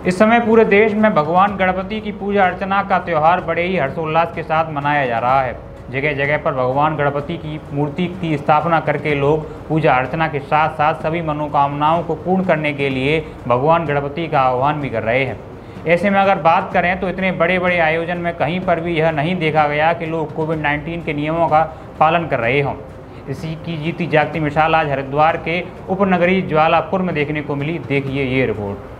इस समय पूरे देश में भगवान गणपति की पूजा अर्चना का त्यौहार बड़े ही हर्षोल्लास के साथ मनाया जा रहा है। जगह जगह पर भगवान गणपति की मूर्ति की स्थापना करके लोग पूजा अर्चना के साथ साथ सभी मनोकामनाओं को पूर्ण करने के लिए भगवान गणपति का आह्वान भी कर रहे हैं। ऐसे में अगर बात करें तो इतने बड़े बड़े आयोजन में कहीं पर भी यह नहीं देखा गया कि लोग कोविड-19 के नियमों का पालन कर रहे हों। इसी की जीती जागती मिसाल आज हरिद्वार के उपनगरीय ज्वालापुर में देखने को मिली। देखिए ये रिपोर्ट।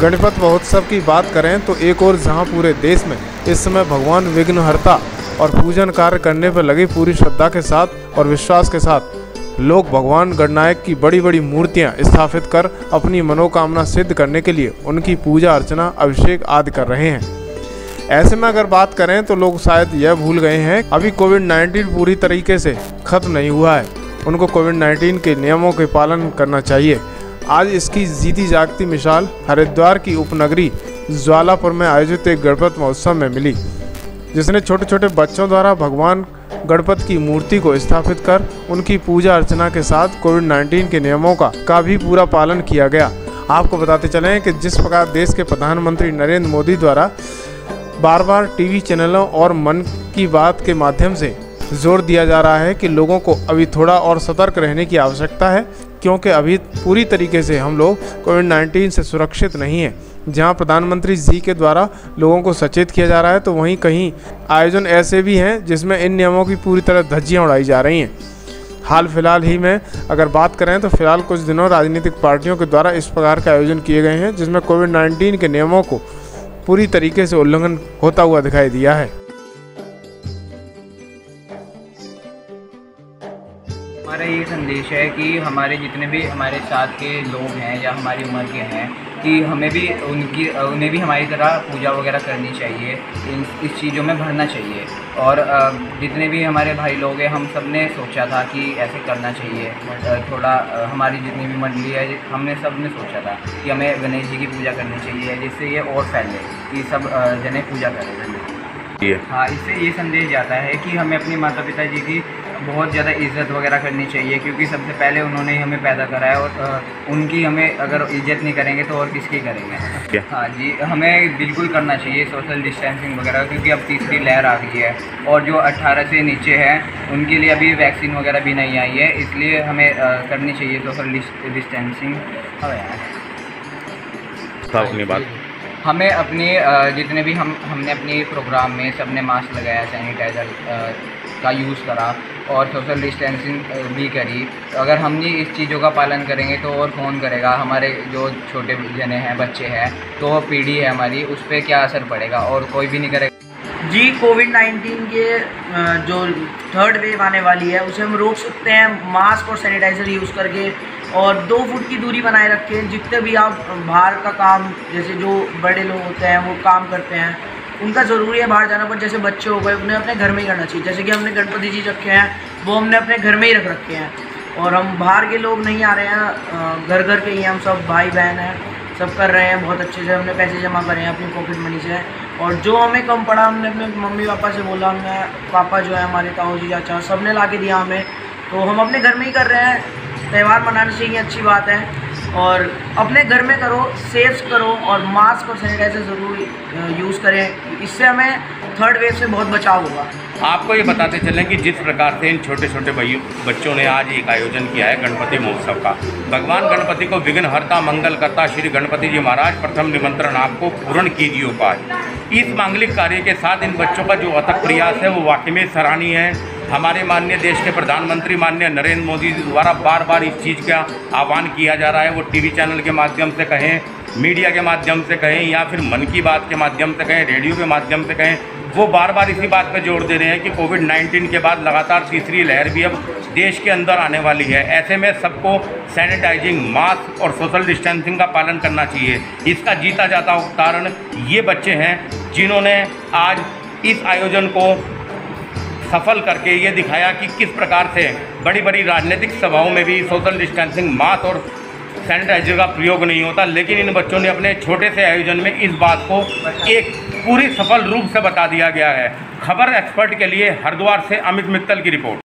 गणपत महोत्सव की बात करें तो एक और जहां पूरे देश में इस समय भगवान विघ्नहर्ता और पूजन कार्य करने पर लगे पूरी श्रद्धा के साथ और विश्वास के साथ लोग भगवान गणनायक की बड़ी बड़ी मूर्तियां स्थापित कर अपनी मनोकामना सिद्ध करने के लिए उनकी पूजा अर्चना अभिषेक आदि कर रहे हैं। ऐसे में अगर बात करें तो लोग शायद यह भूल गए हैं अभी कोविड-19 पूरी तरीके से खत्म नहीं हुआ है, उनको कोविड-19 के नियमों के पालन करना चाहिए। आज इसकी जीती जागती मिसाल हरिद्वार की उपनगरी ज्वालापुर में आयोजित एक गणपत महोत्सव में मिली, जिसने छोटे छोटे बच्चों द्वारा भगवान गणपत की मूर्ति को स्थापित कर उनकी पूजा अर्चना के साथ कोविड-19 के नियमों का भी पूरा पालन किया गया। आपको बताते चलें कि जिस प्रकार देश के प्रधानमंत्री नरेंद्र मोदी द्वारा बार बार टीवी चैनलों और मन की बात के माध्यम से जोर दिया जा रहा है कि लोगों को अभी थोड़ा और सतर्क रहने की आवश्यकता है, क्योंकि अभी पूरी तरीके से हम लोग कोविड-19 से सुरक्षित नहीं हैं। जहां प्रधानमंत्री जी के द्वारा लोगों को सचेत किया जा रहा है, तो वहीं कहीं आयोजन ऐसे भी हैं जिसमें इन नियमों की पूरी तरह धज्जियां उड़ाई जा रही हैं। हाल फिलहाल ही में अगर बात करें तो फिलहाल कुछ दिनों राजनीतिक पार्टियों के द्वारा इस प्रकार के आयोजन किए गए हैं जिसमें कोविड-19 के नियमों को पूरी तरीके से उल्लंघन होता हुआ दिखाई दिया है। हमारा ये संदेश है कि हमारे जितने भी हमारे साथ के लोग हैं या हमारी उम्र के हैं कि हमें भी उन्हें भी हमारी तरह पूजा वगैरह करनी चाहिए, इस चीज़ों में भरना चाहिए। और जितने भी हमारे भाई लोग हैं हम सब ने सोचा था कि ऐसे करना चाहिए। थोड़ा हमारी जितनी भी मंडली है हमने सब ने सोचा था कि हमें गणेश जी की पूजा करनी चाहिए, जिससे ये और फैले कि सब जने पूजा करें। हाँ, इससे ये संदेश जाता है कि हमें अपने माता पिता जी की बहुत ज़्यादा इज़्ज़त वगैरह करनी चाहिए, क्योंकि सबसे पहले उन्होंने ही हमें पैदा करा है और उनकी हमें अगर इज़्ज़त नहीं करेंगे तो और किसकी करेंगे। हाँ जी, हमें बिल्कुल करना चाहिए सोशल डिस्टेंसिंग वगैरह, क्योंकि अब तीसरी लहर आ गई है और जो 18 से नीचे हैं उनके लिए अभी वैक्सीन वगैरह भी नहीं आई है, इसलिए हमें करनी चाहिए सोशल डिस्टेंसिंग। अपनी बात हमें अपने जितने भी हमने अपने प्रोग्राम में सबने मास्क लगाया, सैनिटाइज़र का यूज़ करा और सोशल डिस्टेंसिंग भी करी। अगर हम ये इस चीज़ों का पालन करेंगे तो और कौन करेगा। हमारे जो छोटे जने हैं, बच्चे हैं, तो पीढ़ी है हमारी, उस पर क्या असर पड़ेगा और कोई भी नहीं करेगा। जी, कोविड-19 के जो थर्ड वेव आने वाली है उसे हम रोक सकते हैं मास्क और सैनिटाइज़र यूज़ करके, और 2 फुट की दूरी बनाए रखें। जितने भी आप बाहर का काम, जैसे जो बड़े लोग होते हैं वो काम करते हैं, उनका ज़रूरी है बाहर जाना, पर जैसे बच्चे हो गए उन्हें अपने घर में ही करना चाहिए। जैसे कि हमने गणपति जी रखे हैं वो हमने अपने घर में ही रख रखे हैं, और हम बाहर के लोग नहीं आ रहे हैं, घर घर के ही हम सब भाई बहन हैं, सब कर रहे हैं बहुत अच्छे से। हमने पैसे जमा करे हैं अपनी पॉकेट मनी से, और जो हमें कम पड़ा हमने अपने मम्मी पापा से बोला, हमने पापा जो है हमारे ताऊ जी चाचा सब ने ला के दिया हमें, तो हम अपने घर में ही कर रहे हैं। त्यौहार मनाने से ही अच्छी बात है, और अपने घर में करो, सेफ करो, और मास्क और सैनिटाइज़र ज़रूर यूज़ करें। इससे हमें थर्ड वेव से बहुत बचाव होगा। आपको ये बताते चलें कि जिस प्रकार से इन छोटे छोटे बच्चों ने आज एक आयोजन किया है गणपति महोत्सव का, भगवान गणपति को विघ्नहर्ता मंगलकर्ता श्री गणपति जी महाराज प्रथम निमंत्रण आपको पूर्ण कीजिए उपाय। इस मांगलिक कार्य के साथ इन बच्चों का जो अथक प्रयास है वो वाकई में सराहनीय है। हमारे माननीय देश के प्रधानमंत्री माननीय नरेंद्र मोदी द्वारा बार बार इस चीज़ का आह्वान किया जा रहा है। वो टीवी चैनल के माध्यम से कहें, मीडिया के माध्यम से कहें, या फिर मन की बात के माध्यम से कहें, रेडियो के माध्यम से कहें, वो बार बार इसी बात पर जोर दे रहे हैं कि कोविड-19 के बाद लगातार तीसरी लहर भी अब देश के अंदर आने वाली है। ऐसे में सबको सैनिटाइजिंग, मास्क और सोशल डिस्टेंसिंग का पालन करना चाहिए। इसका जीता जाता उदाहरण ये बच्चे हैं जिन्होंने आज इस आयोजन को सफल करके ये दिखाया कि किस प्रकार से बड़ी बड़ी राजनीतिक सभाओं में भी सोशल डिस्टेंसिंग, मास्क और सैनिटाइजर का प्रयोग नहीं होता, लेकिन इन बच्चों ने अपने छोटे से आयोजन में इस बात को एक पूरी सफल रूप से बता दिया गया है। खबर एक्सपर्ट के लिए हरिद्वार से अमित मित्तल की रिपोर्ट।